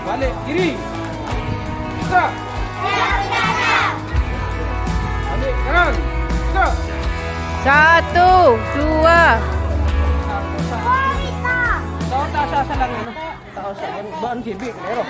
Balik kiri. Gerak. Balik kanan. Gerak. 1, 2. Tahu tak asal lang ano? Tahu sa ban TV pero.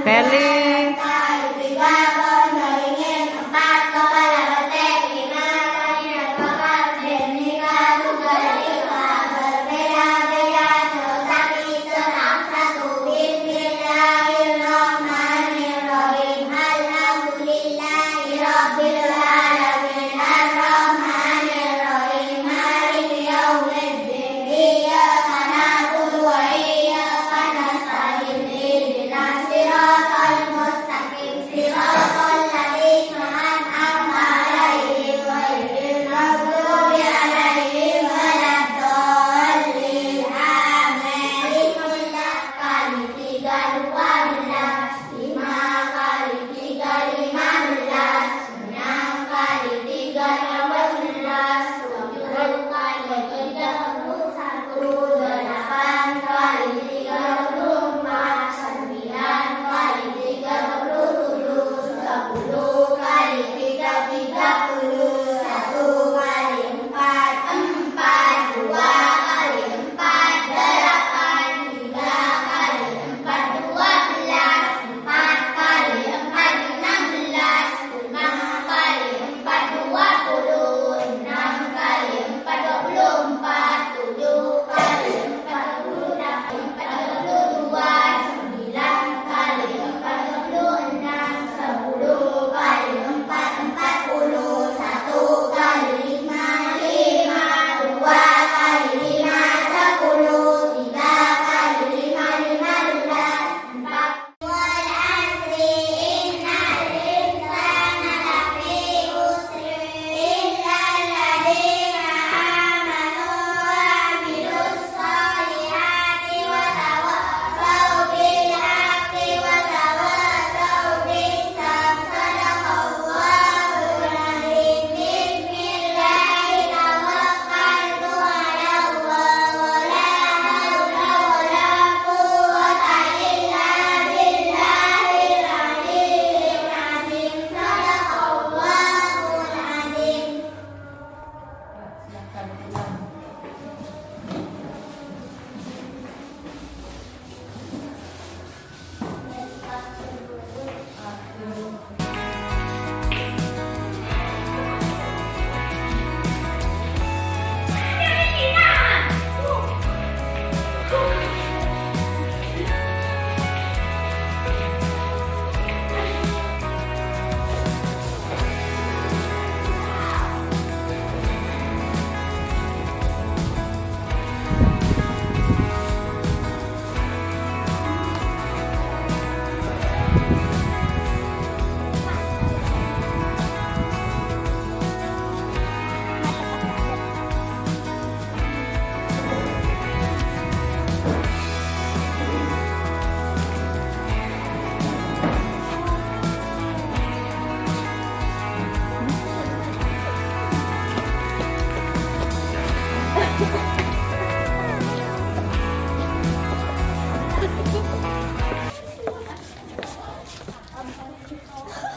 Feli. Iya,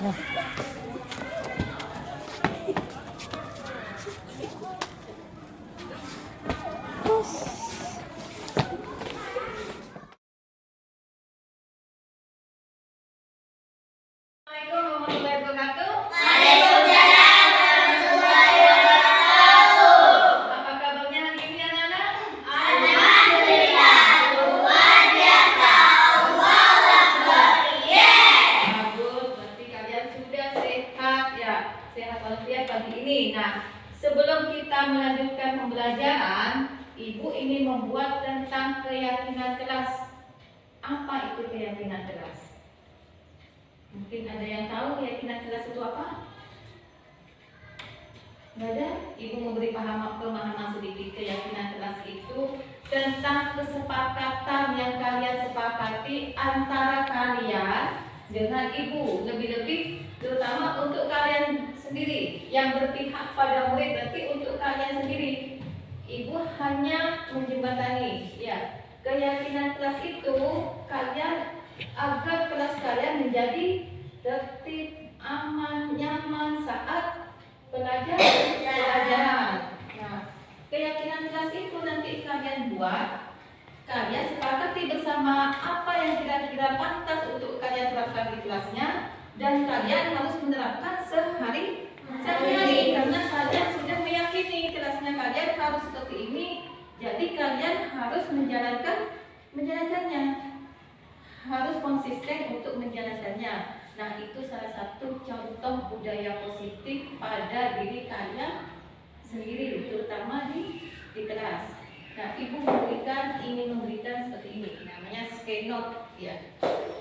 Nah. Assalamualaikum warahmatullahi wabarakatuh. Apa kabarnya hari ini anak-anak? Alhamdulillah, luar biasa. Allahu Akbar. Bagus, berarti kalian sudah sehat ya. Sehat walafiat pagi ini. Nah, sebelum kita melanjutkan pembelajaran, Ibu ingin membuat tentang keyakinan kelas. Apa itu keyakinan kelas? Mungkin ada yang tahu keyakinan kelas itu apa? Nggak ada? Ibu memberi pemahaman sedikit. Keyakinan kelas itu tentang kesepakatan yang kalian sepakati antara kalian dengan ibu. Lebih-lebih terutama untuk kalian sendiri yang berpihak pada murid, berarti untuk kalian sendiri. Ibu hanya menjembatani ya. Keyakinan kelas itu kalian agar kelas kalian menjadi tertib, aman, nyaman saat pelajaran. Nah, keyakinan kelas itu nanti kalian buat, kalian sepakati bersama apa yang kira-kira pantas untuk kalian terapkan di kelasnya, dan kalian harus menerapkan sehari-hari karena kalian sudah meyakini kelasnya kalian harus seperti ini. Jadi kalian harus menjalankannya, harus konsisten untuk menjalankannya. Nah, itu salah satu contoh budaya positif pada diri kalian sendiri, terutama di kelas. Nah, Ibu ingin memberikan seperti ini, namanya skenot ya.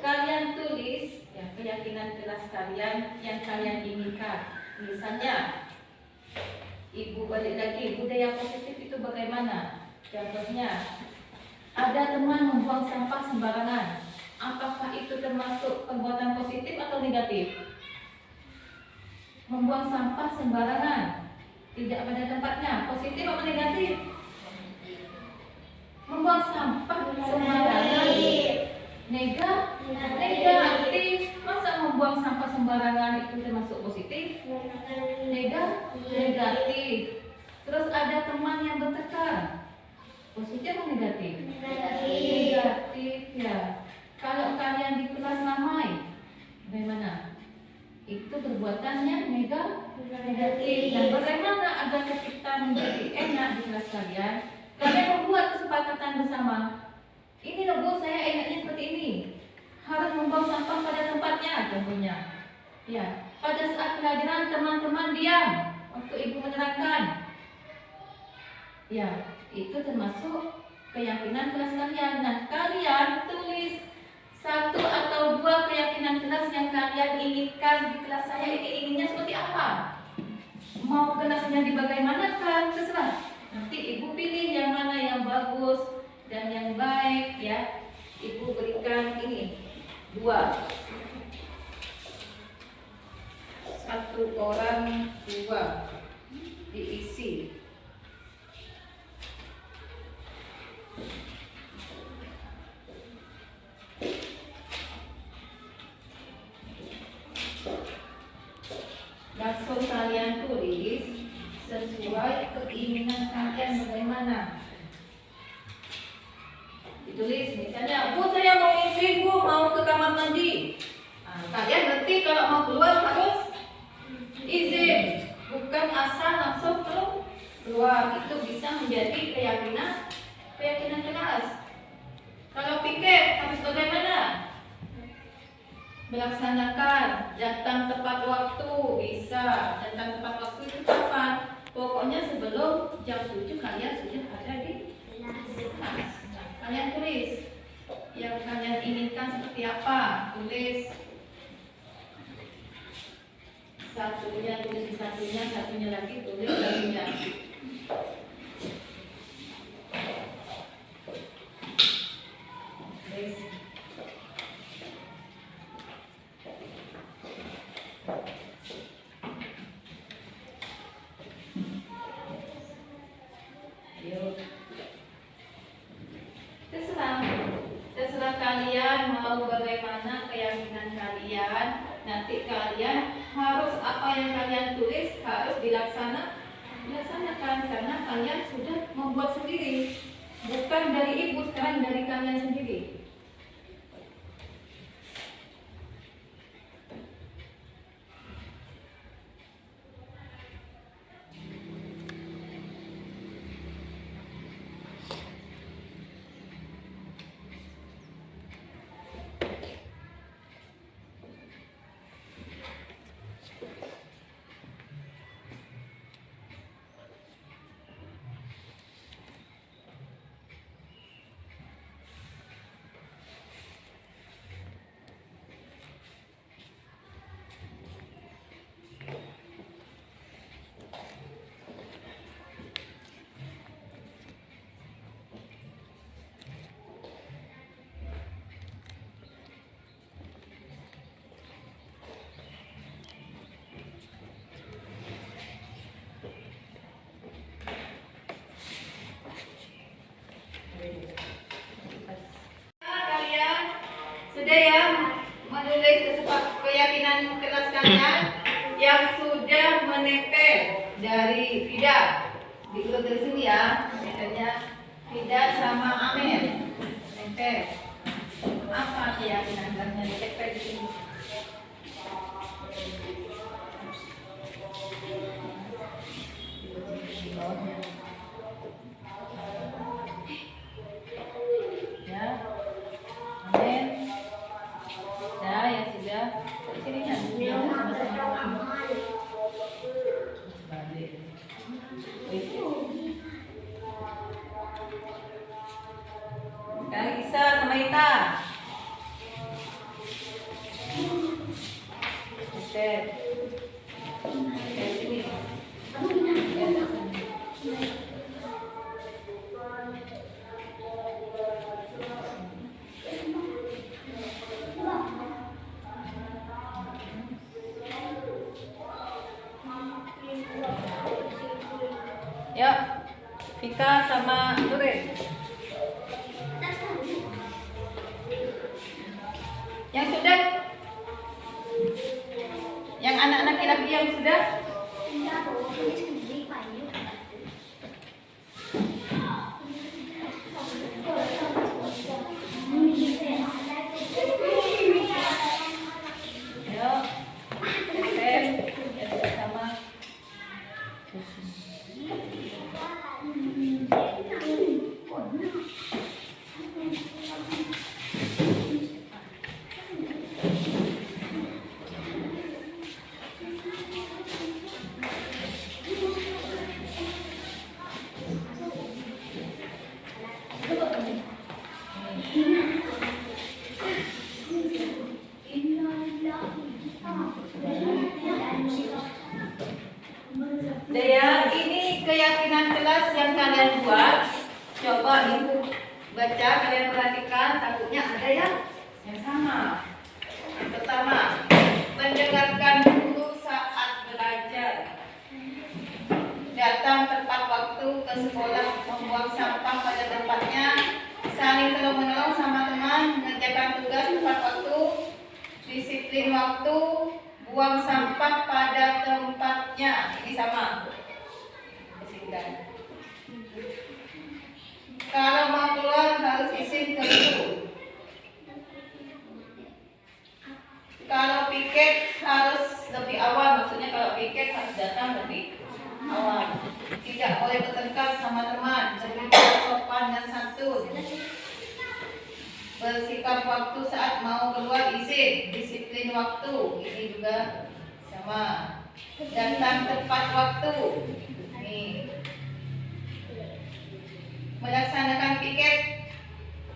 Kalian tulis ya keyakinan kelas kalian yang kalian inginkan. Misalnya, Ibu balik lagi, budaya positif itu bagaimana? Contohnya, ada teman membuang sampah sembarangan. Apakah itu termasuk perbuatan positif atau negatif? Membuang sampah sembarangan, tidak pada tempatnya, positif atau negatif? Membuang sampah sembarangan, negatif. Masa membuang sampah sembarangan itu termasuk positif? Negatif. Terus ada teman yang bertengkar, positif atau negatif? Negatif ya. Kalau kalian di kelas ramai, bagaimana? Itu perbuatannya negatif. Dan bagaimana agar kita menjadi enak di kelas kalian? Kalian membuat kesepakatan bersama. Ini loh Bu, saya enaknya seperti ini. Harus membuang sampah pada tempatnya, tentunya. Ya, pada saat pelajaran teman-teman diam waktu Ibu menerangkan. Ya, itu termasuk keyakinan kelas kalian. Nah, kalian tulis 1 atau 2 keyakinan kelas yang kalian inginkan di kelas saya ini. Inginnya seperti apa? Mau kelasnya dibagaimanakan, terserah. Nanti Ibu pilih yang mana yang bagus dan yang baik ya. Ibu berikan ini 2. 1 orang 2 diisi. Langsung kalian tulis sesuai keinginan kalian bagaimana. Ditulis misalnya, Bu saya mau izin Bu, mau ke kamar mandi. Nah, kalian berarti kalau mau keluar harus izin, bukan asal langsung keluar. Itu bisa menjadi keyakinan kelas. Kalau piket harus bagaimana? Melaksanakan, datang tepat waktu, bisa. Datang tepat waktu itu kapan? Pokoknya sebelum jam 7 kalian sudah ada di kelas. Nah, kalian tulis yang kalian inginkan seperti apa. Tulis satunya, tulis satunya lagi, tulis satunya. Terserah kalian mau bagaimana keyakinan kalian. nanti kalian harus apa yang kalian tulis harus dilaksanakan karena kalian sudah membuat sendiri, bukan dari ibu, sekarang dari kalian sendiri. Kalian sudah ya menulis keyakinan kelas kalian yang sudah menempel dari Fida. Diurut dari sini ya, misalnya Fida sama Amin nempel. Apa keyakinan kelasnya nempel di sini? Ya, Amin. Nah, ya sudah. Di sini kan. Sekarang Isa sama Ita. Oke. Oke, sini. Yuk, Vika sama Nurin. Yang sudah? Yang anak-anak laki-laki yang sudah? Yuk, sama. Dea, ini keyakinan kelas yang kalian buat. Coba ibu baca, kalian perhatikan, takutnya ada yang sama. Yang pertama, mendengarkan guru saat belajar. Datang tepat waktu ke sekolah, membuang sampah pada tempatnya, saling tolong-menolong sama teman, mengerjakan tugas tepat waktu, disiplin waktu, buang sampah pada tempatnya. Ini sama. Bersihkan. Kalau mau keluar harus izin ke guru. Kalau piket harus lebih awal, maksudnya kalau piket harus datang lebih awal. Tidak boleh bertengkar sama teman, lebih sopan dan santun. Bersikap waktu saat mau keluar izin, disiplin waktu, ini juga sama. Datang tepat waktu. Nih. Melaksanakan piket.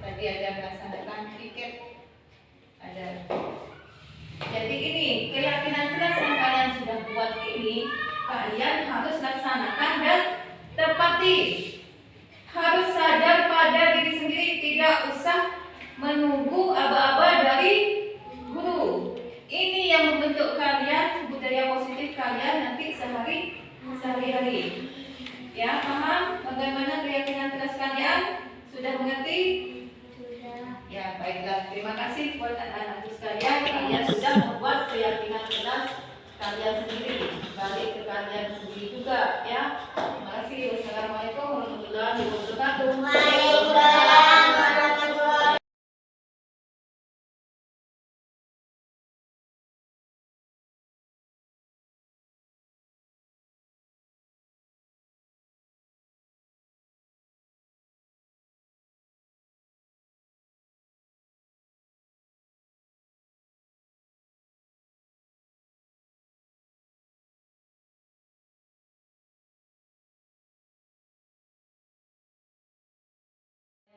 Tadi ada melaksanakan piket. Ada. Jadi ini keyakinan kelas yang kalian sudah buat ini, kalian harus laksanakan dan tepati. Harus sadar pada diri sendiri, tidak usah menunggu aba-aba dari guru. Ini yang membentuk kalian, budaya positif kalian nanti sehari-hari. Ya, paham bagaimana keyakinan kelas kalian? Sudah mengerti? Sudah. Ya, baiklah. Terima kasih buat anak-anak sekalian. Kalian sudah membuat keyakinan kalian sendiri, balik ke kalian sendiri juga ya. Terima kasih. Wassalamualaikum warahmatullahi wabarakatuh. Waalaikumsalam warahmatullahi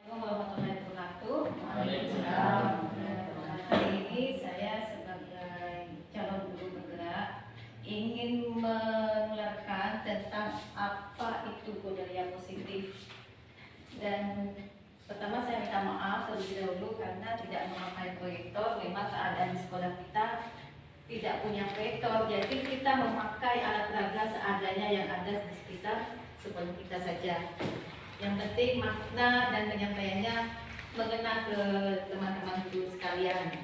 warahmatullahi wabarakatuh. Waalaikumsalam. Hari ini saya sebagai calon guru bergerak ingin menularkan tentang apa itu budaya positif. Dan pertama saya minta maaf terlebih dahulu karena tidak memakai proyektor. Memang keadaan di sekolah kita tidak punya proyektor, jadi kita memakai alat peraga seadanya yang ada di sekitar sekolah kita saja. Yang penting makna dan penyampaiannya mengena ke teman-teman guru sekalian.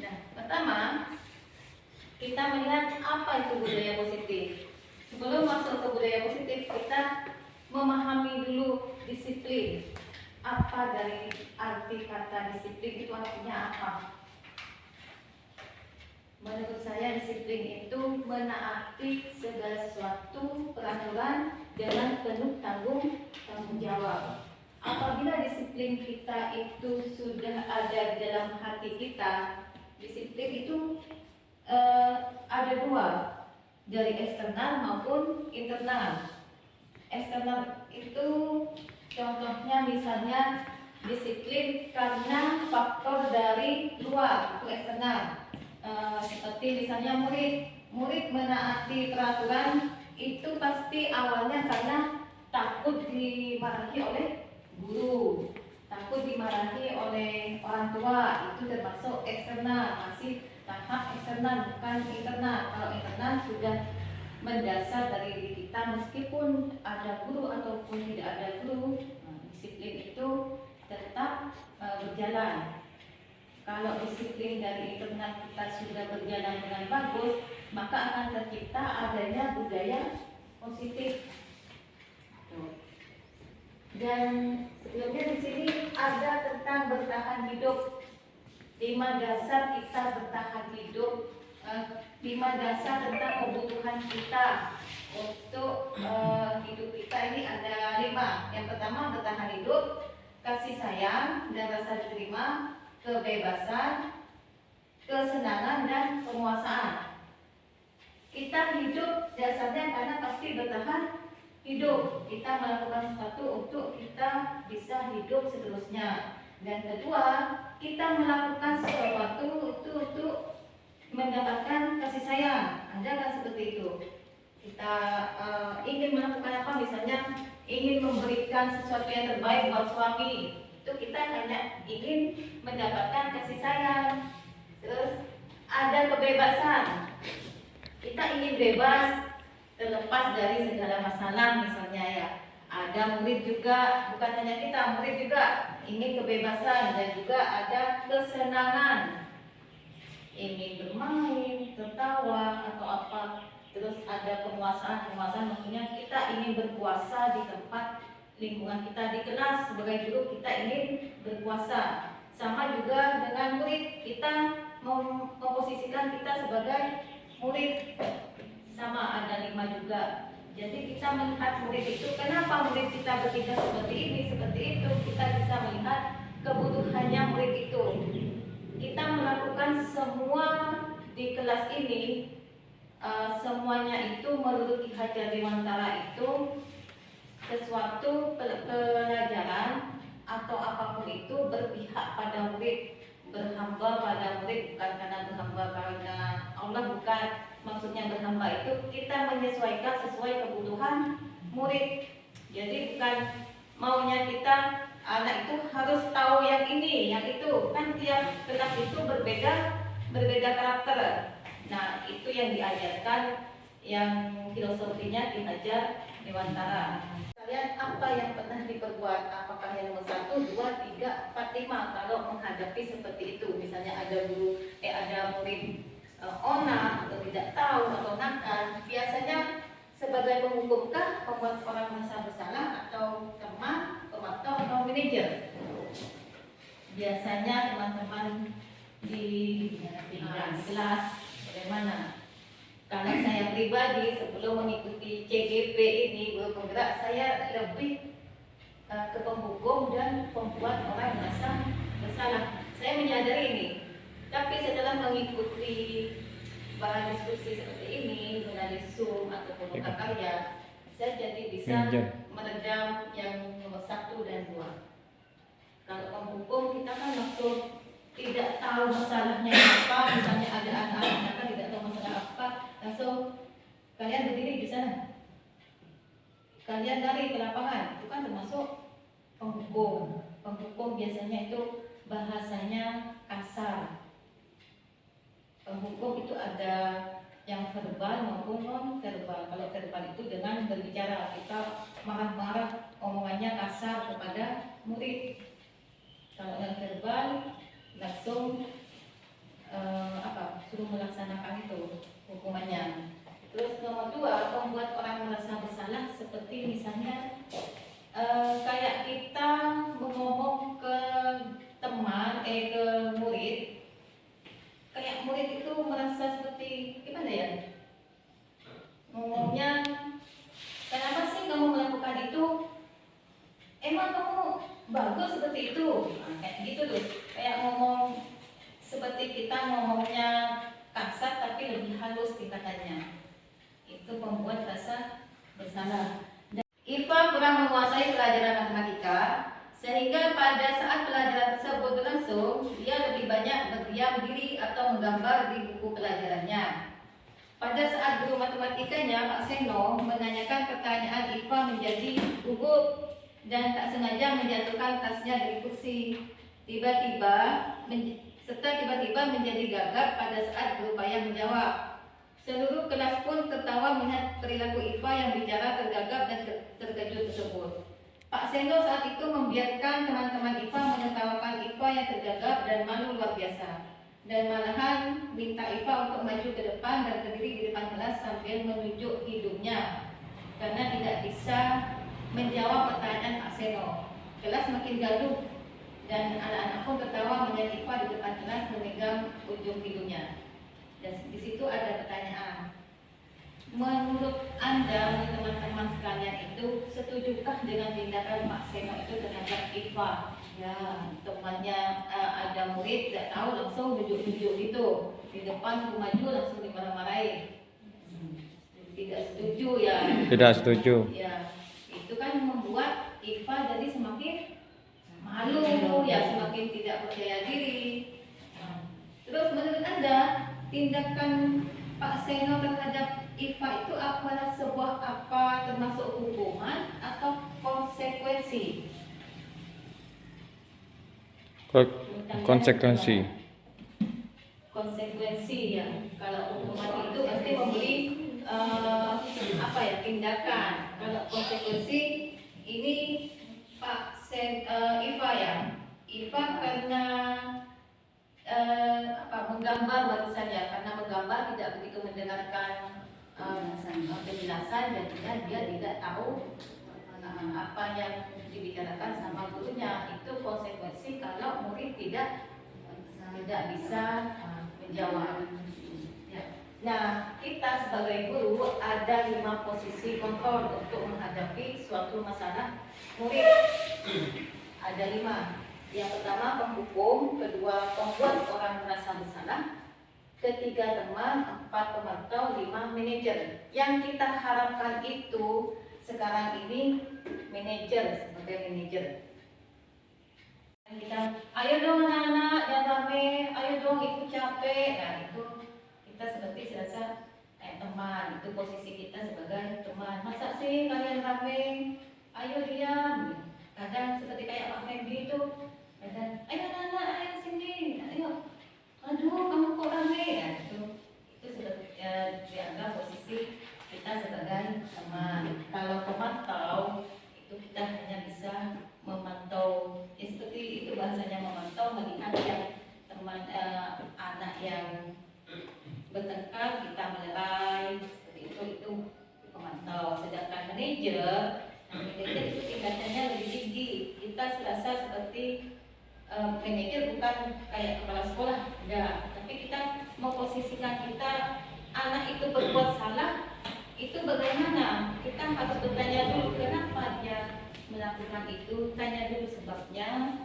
Nah, pertama kita melihat apa itu budaya positif. Sebelum masuk ke budaya positif, kita memahami dulu disiplin. Apa dari arti kata disiplin itu artinya apa? Menurut saya disiplin itu menaati segala sesuatu peraturan dengan penuh tanggung jawab. Apabila disiplin kita itu sudah ada di dalam hati kita, disiplin itu ada dua, dari eksternal maupun internal. Eksternal itu contohnya misalnya disiplin karena faktor dari luar, itu eksternal. Seperti misalnya murid menaati peraturan itu pasti awalnya karena takut dimarahi oleh guru, takut dimarahi oleh orang tua, itu termasuk eksternal, masih tahap eksternal bukan internal. Kalau internal sudah mendasar dari diri kita, meskipun ada guru ataupun tidak ada guru, disiplin itu tetap berjalan. Kalau disiplin dari internal kita sudah berjalan dengan bagus, maka akan tercipta adanya budaya positif. Dan sebelumnya di sini ada tentang bertahan hidup. 5 dasar kita bertahan hidup, 5 dasar tentang kebutuhan kita untuk hidup kita ini ada 5. Yang pertama bertahan hidup, kasih sayang dan rasa diterima, kebebasan, kesenangan dan penguasaan. Kita hidup dasarnya karena pasti bertahan hidup. Kita melakukan sesuatu untuk kita bisa hidup seterusnya. Dan kedua, kita melakukan sesuatu itu untuk mendapatkan kasih sayang. Ada kan seperti itu? Kita ingin melakukan apa? Misalnya ingin memberikan sesuatu yang terbaik buat suami. Itu kita hanya ingin mendapatkan kasih sayang. Terus ada kebebasan. Kita ingin bebas, terlepas dari segala masalah misalnya ya. Ada murid juga, bukan hanya kita, murid juga ingin kebebasan dan juga ada kesenangan. Ingin bermain, tertawa atau apa. Terus ada penguasaan. Penguasaan maksudnya kita ingin berkuasa di tempat lingkungan kita, di kelas sebagai guru kita ingin berkuasa. Sama juga dengan murid, kita memposisikan kita sebagai murid, sama ada 5 juga. Jadi kita melihat murid itu, kenapa murid kita bertindak seperti ini, seperti itu, kita bisa melihat kebutuhannya murid itu. Kita melakukan semua di kelas ini, semuanya itu menurut Ki Hajar Dewantara itu sesuatu pelajaran atau apapun itu berpihak pada murid, berhamba pada murid, bukan karena berhamba karena Allah, bukan. Maksudnya berhamba itu kita menyesuaikan sesuai kebutuhan murid. Jadi bukan maunya kita anak itu harus tahu yang ini, yang itu. Kan tiap kelas itu berbeda karakter. Nah, itu yang diajarkan, yang filosofinya Ki Hajar Dewantara. Kalian apa yang pernah diperbuat? Apakah yang nomor 1, 2, 3, 4, 5 kalau menghadapi seperti itu? Misalnya ada murid onak atau tidak tahu atau nakal, biasanya sebagai penghukumkah, membuat orang merasa bersalah, atau teman, pemantau, atau manajer? Biasanya teman-teman di kelas bagaimana? Karena saya pribadi sebelum mengikuti CGP ini, guru penggerak, saya lebih ke penghukum dan membuat orang merasa bersalah. Saya menyadari ini, tapi setelah mengikuti bahan diskusi seperti ini melalui Zoom ataupun buka karya, saya jadi bisa meredam yang nomor 1 dan 2. Kalau penghukum kita kan langsung tidak tahu masalahnya apa, misalnya ada anak-anak kan tidak tahu masalah apa, langsung kalian berdiri di sana, kalian lari ke lapangan, itu kan termasuk penghukum. Penghukum biasanya itu bahasanya kasar. Penghukum itu ada yang verbal maupun non verbal. Kalau verbal itu dengan berbicara, kita marah-marah, omongannya kasar kepada murid. Kalau yang verbal langsung suruh melaksanakan itu hukumannya. Terus nomor 2, membuat orang merasa bersalah, seperti misalnya kayak kita ngomong ke teman, ke murid, kayak murid itu merasa seperti gimana ya? Ngomongnya, kenapa sih kamu melakukan itu? Emang kamu bagus seperti itu? Nah, kayak gitu tuh, kayak ngomong seperti kita ngomongnya kasar tapi lebih halus tingkatannya. Itu membuat rasa bersalah. IPA kurang menguasai pelajaran matematika, sehingga pada saat pelajaran tersebut berlangsung, dia lebih banyak berdiam diri atau menggambar di buku pelajarannya. Pada saat guru matematikanya, Pak Seno, menanyakan pertanyaan, IPA menjadi gugup dan tak sengaja menjatuhkan tasnya dari kursi. Tiba-tiba menjadi gagap pada saat berupaya menjawab. Seluruh kelas pun tertawa melihat perilaku IPA yang bicara tergagap dan terkejut tersebut. Pak Seno saat itu membiarkan teman-teman IPA menertawakan IPA yang tergagap dan malu luar biasa, dan malahan minta IPA untuk maju ke depan dan berdiri di depan kelas sambil menunjuk hidungnya karena tidak bisa menjawab pertanyaan Pak Seno. Kelas makin gaduh dan anak-anak pun tertawa melihat IPA di depan kelas memegang ujung hidungnya. Dan di situ ada pertanyaan. Menurut Anda, teman-teman sekalian itu, setujukah dengan tindakan Pak Seno itu terhadap IPA? Ya, temannya ada murid tidak tahu langsung duduk-duduk itu di depan maju langsung dimarah-marahin. Tidak setuju ya? Tidak setuju. Ya, itu kan membuat IPA jadi semakin malu, ya semakin tidak percaya diri. Terus menurut Anda, tindakan Pak Seno terhadap IPA itu adalah sebuah termasuk hukuman atau konsekuensi? Konsekuensi. Konsekuensi ya. Kalau hukuman itu pasti memberi tindakan. Kalau konsekuensi ini IPA ya. IPA karena menggambar baru saja, karena menggambar tidak begitu mendengarkan penjelasan dan dia tidak tahu apa yang dibicarakan sama gurunya. Itu konsekuensi kalau murid tidak bisa menjawab. Ya. Nah, kita sebagai guru ada 5 posisi kontrol untuk menghadapi suatu masalah murid. Ada 5. Yang pertama penghukum, kedua pembuat orang merasa bersalah, ketiga teman, 4 pemantau, 5 manajer. Yang kita harapkan itu sekarang ini manajer, sebagai manajer. Kita, ayo dong anak-anak, jangan rame, ayo dong ikut capek. Nah itu kita seperti serasa teman, itu posisi kita sebagai teman. Masa sih kalian rame? Ayo diam. Kadang seperti kayak Pak Fendi itu. Dan ayo anak-anak, ayo sini, ayo. Aduh, kamu kok rame? Ya, itu seperti dianggap posisi kita sebagai teman. Kalau pemantau, itu kita hanya bisa memantau. Ya, seperti itu bahasanya memantau, melihat yang teman anak yang bertengkar kita melerai seperti itu pemantau. Sedangkan manajer itu tingkatannya lebih tinggi. Kita serasa seperti manajer bukan kayak kepala sekolah, enggak. Tapi kita memposisikan kita anak itu berbuat salah, itu bagaimana? Kita harus bertanya dulu kenapa dia melakukan itu, tanya dulu sebabnya,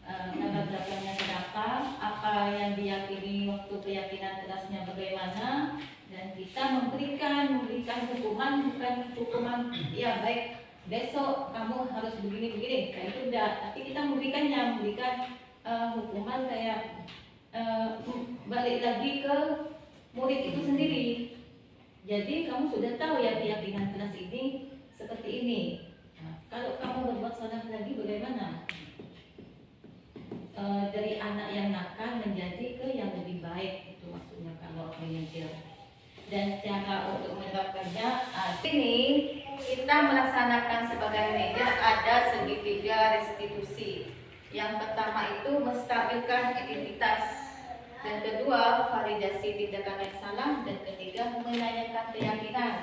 latar belakangnya kenapa, apa yang diyakini waktu keyakinan kelasnya bagaimana, dan kita memberikan hukuman, bukan hukuman ya baik besok kamu harus begini, nah itu enggak. Tapi kita memberikan hukuman kayak balik lagi ke murid itu sendiri. Jadi kamu sudah tahu ya keyakinan kelas ini seperti ini. Nah, kalau kamu berbuat salah lagi bagaimana? Dari anak yang nakal menjadi ke yang lebih baik, itu maksudnya kalau manajer. Dan cara untuk menerapkannya, ini kita melaksanakan sebagai manajer ada segitiga restitusi. Yang pertama itu menstabilkan identitas. Dan kedua, validasi tindakan yang salah. Dan ketiga, menanyakan keyakinan.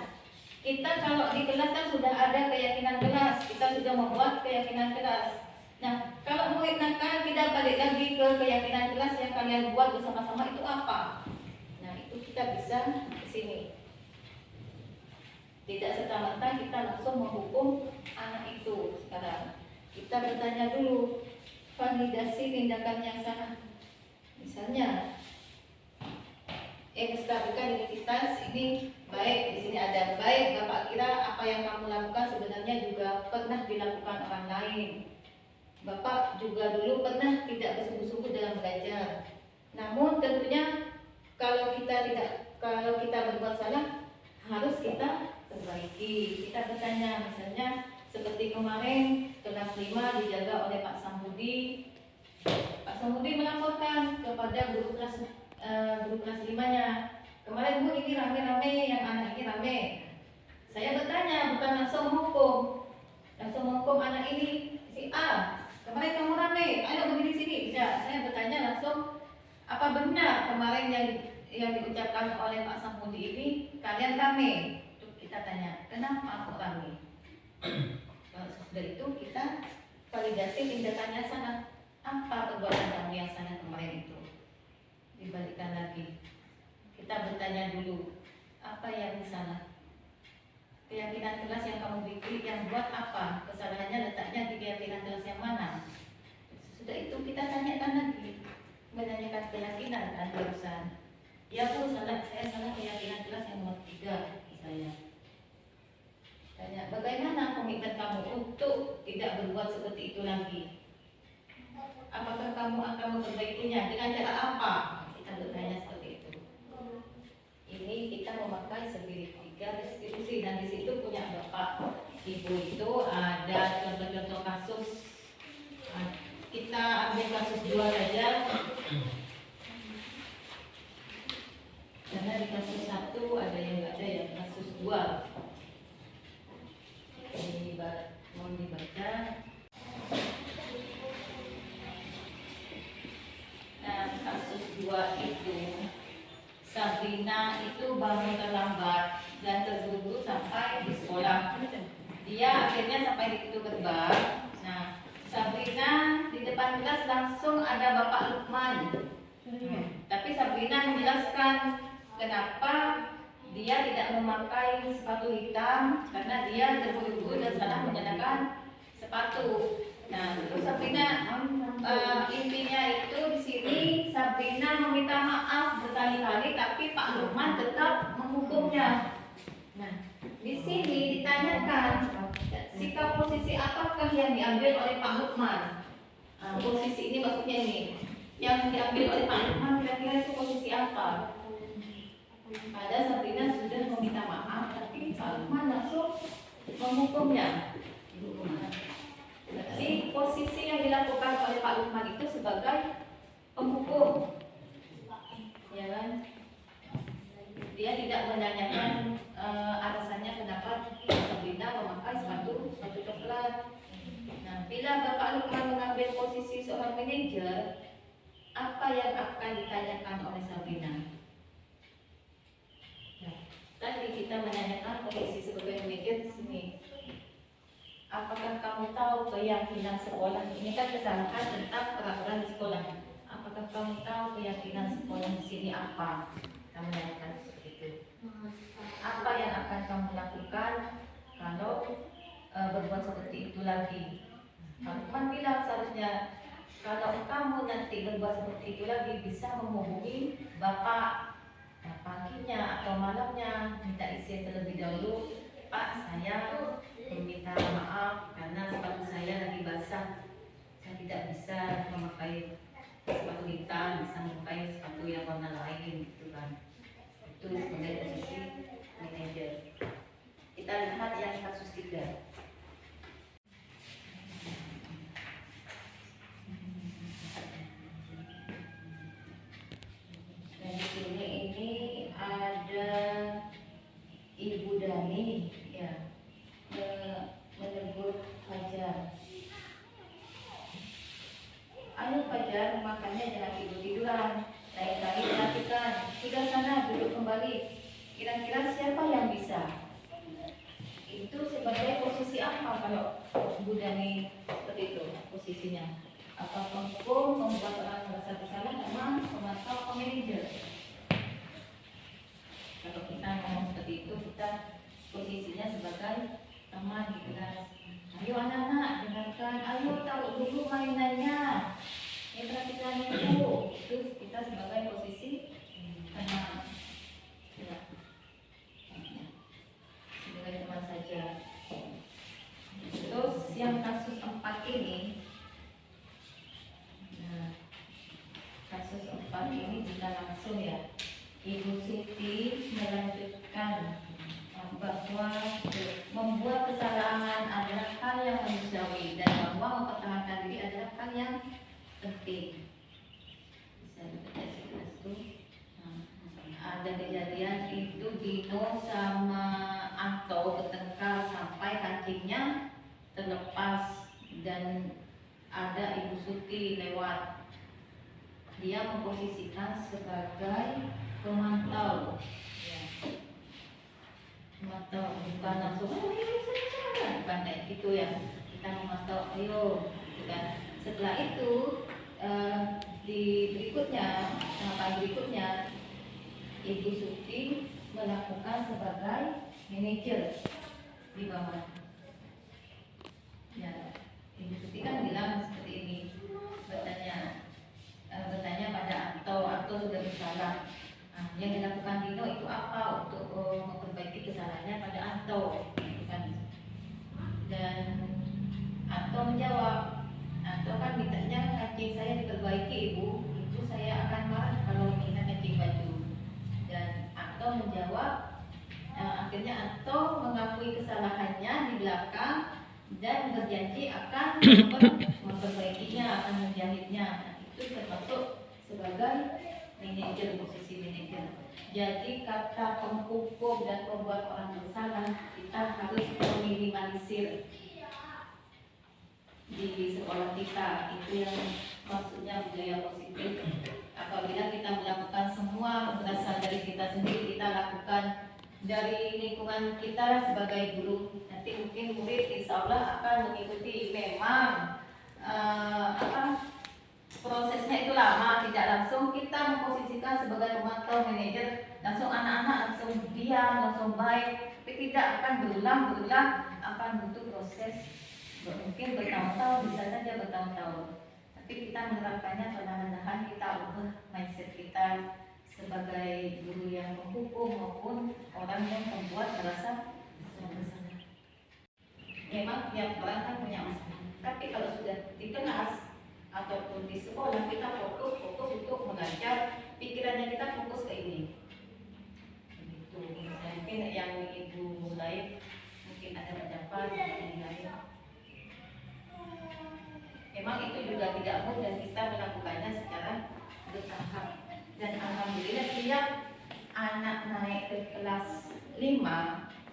Kita kalau di kelas kan sudah ada keyakinan kelas, kita sudah membuat keyakinan kelas. Nah, kalau murid nakal tidak balik lagi ke keyakinan kelas yang kalian buat bersama-sama itu apa? Nah, itu kita bisa ke sini. Tidak serta-merta kita langsung menghukum anak itu sekarang. Kita bertanya dulu, validasi tindakan yang salah. Misalnya, menstabilkan identitas ini baik, di sini ada baik. Bapak kira apa yang kamu lakukan sebenarnya juga pernah dilakukan orang lain. Bapak juga dulu pernah tidak bersungguh-sungguh dalam belajar. Namun tentunya kalau kita berbuat salah harus kita perbaiki. Kita bertanya, misalnya seperti kemarin kelas 5 dijaga oleh Pak Sambudi. Pak Sambudi melaporkan kepada guru kelas 5-nya, kemarin Bu ini rame-rame, yang anak ini rame. Saya bertanya, bukan langsung menghukum anak ini si A. Kemarin kamu rame, ayo berdiri sini. Tidak, saya bertanya langsung, apa benar kemarin yang diucapkan oleh Pak Sambudi ini kalian rame? Kita tanya, kenapa kok rame? Kalau sudah itu kita validasi tindakannya salah. Apa perbuatan kamu yang salah kemarin itu? Dibalikkan lagi. Kita bertanya dulu, apa yang salah? Keyakinan kelas yang kamu bikin, yang buat apa? Kesalahannya letaknya di keyakinan kelas yang mana? Sudah itu kita tanyakan lagi, menanyakan keyakinan kan barusan. Ya Bu, saya salah keyakinan kelas yang nomor 3 saya. Tanya, bagaimana komitmen kamu untuk tidak berbuat seperti itu lagi? Apakah kamu akan memperbaikinya dengan cara apa? Kita bertanya seperti itu. Ini kita memakai segitiga restitusi, dan di situ punya Bapak Ibu itu ada contoh-contoh kasus. Kita ambil kasus 2 saja. Karena di kasus 1 ada yang nggak ada ya, kasus 2. Ini mau dibaca. Nah, kasus 2 itu Sabrina itu bangun terlambat dan terburu-buru sampai di sekolah. Dia akhirnya sampai di pintu gerbang. Nah, Sabrina di depan kelas langsung ada Bapak Lukman. Tapi Sabrina menjelaskan kenapa dia tidak memakai sepatu hitam, karena dia terburu-buru dan salah mengenakan sepatu. Nah, terus Sabrina intinya itu di sini Sabrina meminta maaf berkali-kali, tapi Pak Lukman tetap menghukumnya. Nah, di sini ditanyakan sikap posisi apakah yang diambil oleh Pak Lukman. Posisi ini maksudnya ini yang diambil oleh Pak Lukman, kira-kira itu posisi apa? Ada Sabrina sudah meminta maaf, tapi Pak Lukman langsung menghukumnya. Jadi posisi yang dilakukan oleh Pak Lukman itu sebagai penghukum, ya kan? Dia tidak menanyakan alasannya kenapa Sabrina memakai sepatu coklat. Nah, bila Bapak Lukman mengambil posisi seorang manajer, apa yang akan ditanyakan oleh Sabrina? kamu tahu keyakinan sekolah? Ini kan kesalahan tentang peraturan di sekolah. Apakah kamu tahu keyakinan sekolah di sini apa? Kamu tanyakan seperti itu. Apa yang akan kamu lakukan kalau berbuat seperti itu lagi? Kamu bilang seharusnya kalau kamu nanti berbuat seperti itu lagi bisa menghubungi bapak paginya atau malamnya, minta izin terlebih dahulu. Pak, saya meminta maaf karena sepatu saya lagi basah. Saya tidak bisa memakai sepatu hitam, bisa memakai sepatu yang warna lain gitu kan. Itu sebagai posisi manajer. Kita lihat yang kasus 3. Dan di sini ini ada Ibu Dani ya menegur Fajar. Ayo Fajar, makannya jangan tidur-tiduran. Lain kali perhatikan. Sudah sana duduk kembali. Kira-kira siapa yang bisa? Itu sebagai posisi apa kalau Bu Dani seperti itu posisinya? Apa penghukum, membuat orang merasa bersalah, memang pemantau, manajer? Kalau kita ngomong seperti itu, kita posisinya sebagai teman di kelas. Ayo anak-anak, dengarkan. Ayo taruh dulu mainannya. Perhatikan itu. Itu kita sebagai posisi teman. Ya. Sebagai teman saja. Terus yang kasus 4 ini, nah, kasus 4 ini juga langsung ya. Ibu Siti melanjutkan bahwa membuat kesalahan adalah hal yang manusiawi dan bahwa mempertahankan diri adalah hal yang penting. Bisa dibaca sekilas itu. Ada kejadian itu Dino sama Anto bertengkar sampai kancingnya terlepas dan ada Ibu Suti lewat. Dia memposisikan sebagai pemantau. Ya. Memantau bukan langsung bukan kayak gitu ya. Kita memantau, ayo gitu kan. Setelah itu di berikutnya, tahapan berikutnya Ibu Suti melakukan sebagai manajer di bawah. Ya, Ibu Suti kan bilang seperti ini, bertanya pada Anto sudah bersalah. Nah, yang dilakukan Dino itu apa untuk memperbaiki kesalahannya pada Anto, gitu kan? Dan Anto menjawab, Anto kan mintanya kancing saya diperbaiki Ibu, itu saya akan marah kalau minta kancing baju. Dan Anto menjawab, akhirnya Anto mengakui kesalahannya di belakang dan berjanji akan memperbaikinya, akan menjahitnya. Nah, itu termasuk sebagai manajer, posisi manajer. Jadi kata penghukum dan membuat orang bersalah kita harus meminimalisir di sekolah kita. Itu yang maksudnya budaya positif. Apabila kita melakukan semua berasal dari kita sendiri, kita lakukan dari lingkungan kita sebagai guru, nanti mungkin murid insya Allah akan mengikuti. Memang prosesnya itu lama, tidak langsung kita memposisikan sebagai pemantau manajer langsung anak-anak langsung diam, langsung baik, tapi tidak akan berulang, akan butuh proses mungkin bertahun-tahun, bisa saja bertahun-tahun. Tapi kita menerapkannya perlahan-lahan, kita ubah mindset kita sebagai guru yang menghukum maupun orang yang membuat merasa bersalah. Memang tiap orang kan punya masalah, tapi kalau sudah di kelas ataupun di sekolah kita fokus untuk mengajar, pikirannya kita fokus ke ini. Begitu. Mungkin yang ibu lain mungkin ada pendapat yang lain. Memang itu juga tidak mudah, kita melakukannya secara bertahap. Dan alhamdulillah tiap anak naik ke kelas 5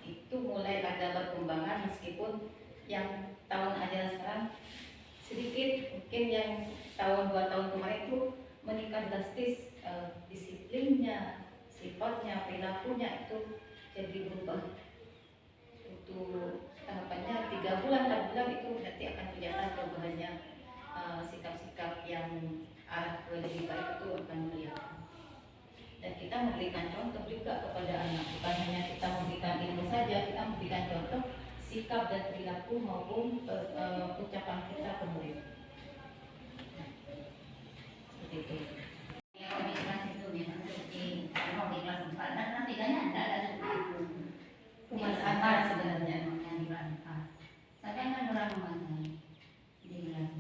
itu mulai ada perkembangan, meskipun yang tahun ajaran sekarang sedikit, mungkin yang tahun 2 tahun kemarin itu meningkat drastis, disiplinnya, sifatnya, perilakunya itu jadi berubah. Untuk tahapannya 3 3 bulan 4 bulan itu nanti akan kelihatan perubahannya, sikap-sikap yang arah ke lebih baik itu akan kelihatan. Dan kita memberikan contoh juga kepada anak, bukan hanya kita memberikan ilmu saja, kita memberikan contoh sikap dan perilaku maupun ucapan kita ke murid. Seperti itu. Di kelas itu memang seperti kalau di kelas 4 dan nanti kan ada seperti itu. Kebiasaan sebenarnya. Yang di kelas 4. Saya kan orang mengajar di kelas.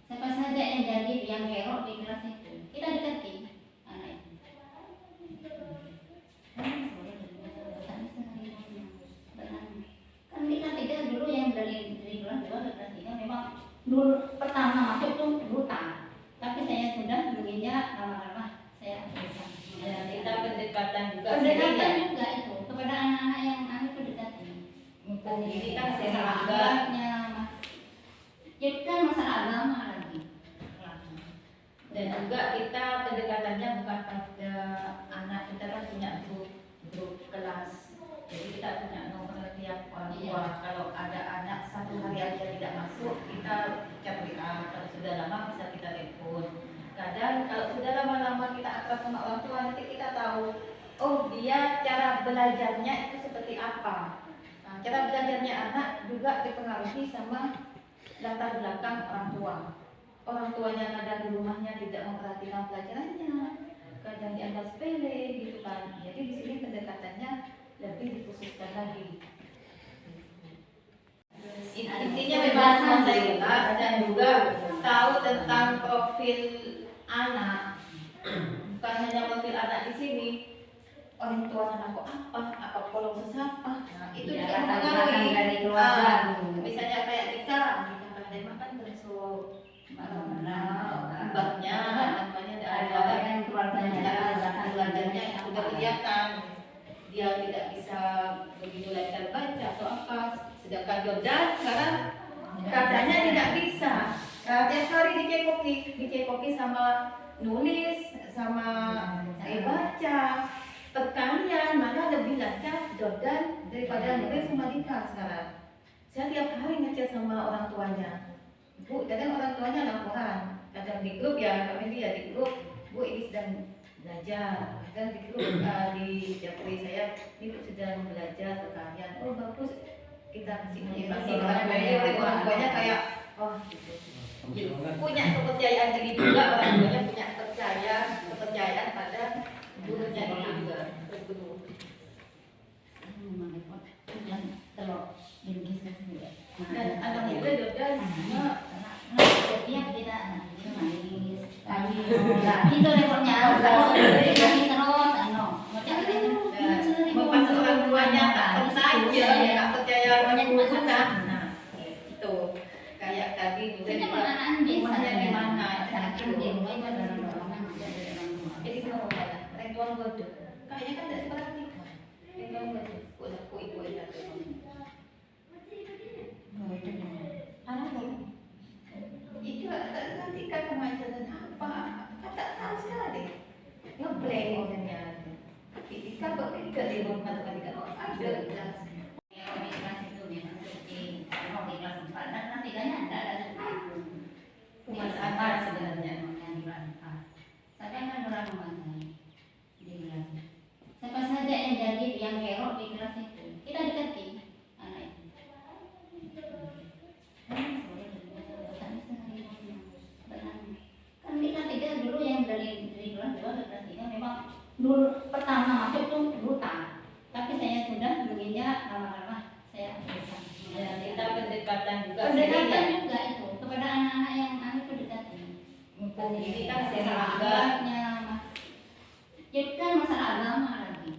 Siapa saja yang jadi yang kerok di kelas itu, kita dekati anak itu. Kan kita tiga dulu yang dari kelas 2 ke kelas 3 memang dulu pertama masuk tuh brutal. Tapi saya sudah menginjak lama-lama saya bisa. Ya, kita pendekatan juga. Pendekatan juga itu kepada anak-anak yang kami pendekatan. Mumpung ini kan Masalah sering juga. agaknya, jadi kan masalah agama lagi. Dan juga kita pendekatannya bukan pada anak, kita kan punya grup kelas. Jadi kita punya nomor tiap orang tua. Iya. Kalau ada anak satu hari aja tidak masuk, kita chat WA. Kalau sudah lama bisa kita telepon. Kadang kalau sudah lama-lama kita akrab sama orang tua, nanti kita tahu, oh dia cara belajarnya itu seperti apa. Nah, cara belajarnya anak juga dipengaruhi sama latar belakang orang tua. Orang tuanya ada di rumahnya tidak memperhatikan pelajarannya, kadang dianggap sepele gitu kan. Jadi di sini pendekatannya lebih dikhususkan lagi. Intinya bebas bebas dan juga tahu tentang profil anak, bukan hanya profil anak di sini. Orang tuanya aku apa kolom sesapa. Nah, itu Ya, juga latar mempengaruhi. belakang dari keluarga. Misalnya kayak Dika ada makan terus mbaknya, namanya ada Yang keluarganya belajarnya yang sudah kelihatan dia tidak bisa begitu lancar baca atau apa, sedangkan Jordan sekarang katanya tidak bisa. Tiap hari dikekoki sama nulis, sama baca, perkalian mana lebih lancar Jordan daripada nulis sama Dika sekarang. Saya tiap hari ngechat sama orang tuanya. Bu, kadang orang tuanya laporan, kadang di grup ya, kami dia di grup, Bu ini sedang belajar, kadang di grup di dapuri saya, ini Bu sedang belajar perkalian, oh bagus, kita kasih motivasi orang tuanya kayak, oh gitu. Punya kepercayaan diri juga, orang tuanya punya kepercayaan pada gurunya itu juga, berguru. memang repot. Dan telur biologis juga. Dan anak muda juga Setiap kita nangis, kami itu repotnya kalau kami terus mempas orang tuanya tak percaya, tak percaya orang tuanya. Nah, itu kayak tadi kita anak-anak bisa rumahnya di mana, akan di rumah itu ada orang jadi kalau ada rentuan bodoh, kayaknya kan tidak seperti itu. Rentuan bodoh, boleh ibu itu. Itu nanti kan pengajaran apa? Kata tahu sekali. Ngeblank orangnya. Kan berbeda di rumah matematika. Oh, ada jelas. di kelas itu memang seperti kalau di kelas 4 dan nanti kan ada seperti itu. Kebiasaan sebenarnya. Yang di kelas 4. Saya kan orang mengajar di kelas. Siapa saja yang jadi yang kerok di kelas itu, kita dekati anak itu. Kan kita tiga dulu yang dari kelas 2 ke kelas 3 memang dulu pertama masuk tuh brutal. Tapi saya sudah menginjak lama-lama saya bisa. Ya, kita pendekatan juga. Pendekatan juga itu kepada anak-anak yang kami pendekatan. Mumpung ini kan sering Masalah juga. agaknya, jadi kan masalah agama lagi.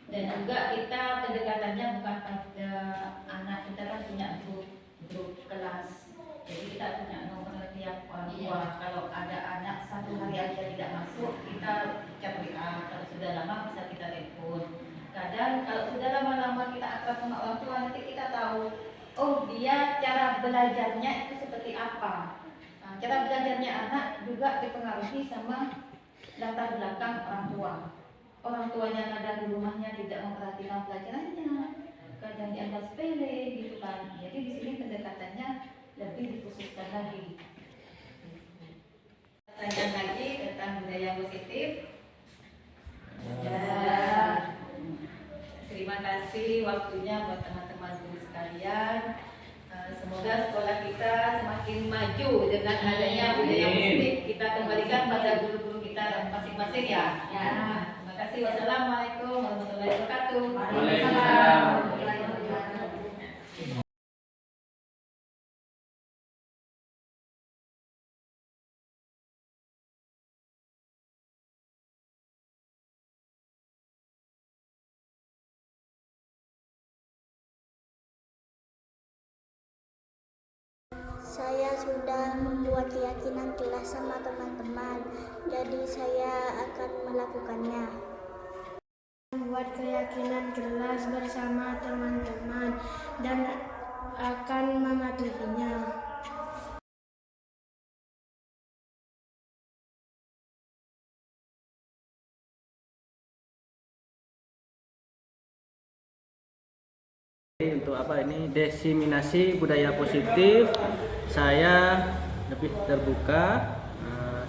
Dan juga kita pendekatannya bukan pada anak, kita kan punya grup kelas. Jadi kita punya nomor tiap orang tua. Iya. Kalau ada anak satu hari aja tidak masuk, kita chat WA. Kalau sudah lama bisa kita telepon. Kadang kalau sudah lama-lama kita akrab sama orang tua, nanti kita tahu, oh dia cara belajarnya itu seperti apa. Nah, cara belajarnya anak juga dipengaruhi sama latar belakang orang tua. Orang tuanya ada di rumahnya tidak memperhatikan pelajarannya, kadang dianggap sepele gitu kan. Jadi di sini pendekatannya lebih dikhususkan lagi. Pertanyaan lagi tentang budaya positif. Ya, terima kasih waktunya buat teman-teman guru sekalian. Semoga sekolah kita semakin maju dengan adanya budaya positif. Kita kembalikan pada guru-guru kita masing-masing ya. Terima kasih. Wassalamualaikum warahmatullahi wabarakatuh. Waalaikumsalam. Saya sudah membuat keyakinan kelas sama teman-teman, jadi saya akan melakukannya. Membuat keyakinan kelas bersama teman-teman dan akan mematuhinya. Untuk apa ini diseminasi budaya positif, saya lebih terbuka,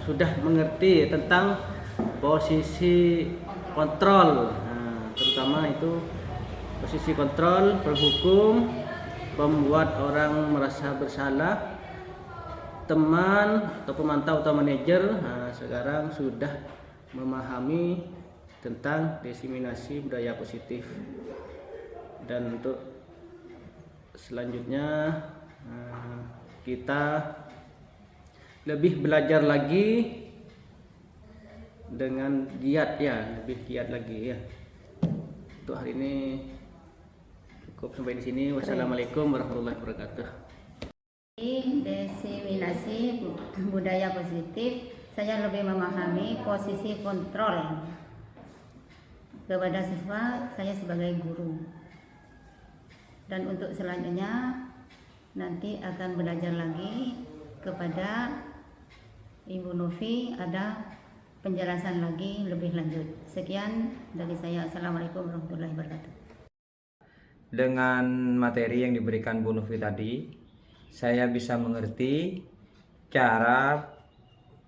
sudah mengerti tentang posisi kontrol, terutama itu posisi kontrol, berhukum, membuat orang merasa bersalah, teman atau pemantau atau manajer sekarang sudah memahami tentang diseminasi budaya positif. Dan untuk selanjutnya kita lebih belajar lagi dengan giat ya, lebih giat lagi ya. Untuk hari ini cukup sampai di sini. Wassalamualaikum warahmatullahi wabarakatuh. Diseminasi budaya positif, saya lebih memahami posisi kontrol kepada siswa saya sebagai guru. Dan untuk selanjutnya nanti akan belajar lagi kepada Ibu Novi, ada penjelasan lagi lebih lanjut. Sekian dari saya. Assalamualaikum warahmatullahi wabarakatuh. Dengan materi yang diberikan Bu Novi tadi, saya bisa mengerti cara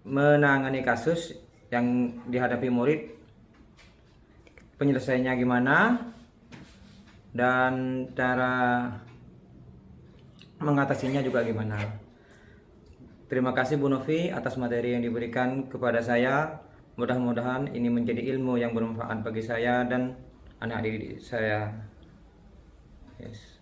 menangani kasus yang dihadapi murid, penyelesaiannya gimana, dan cara mengatasinya juga gimana. Terima kasih Bu Novi atas materi yang diberikan kepada saya. Mudah-mudahan ini menjadi ilmu yang bermanfaat bagi saya dan anak didik saya. Yes.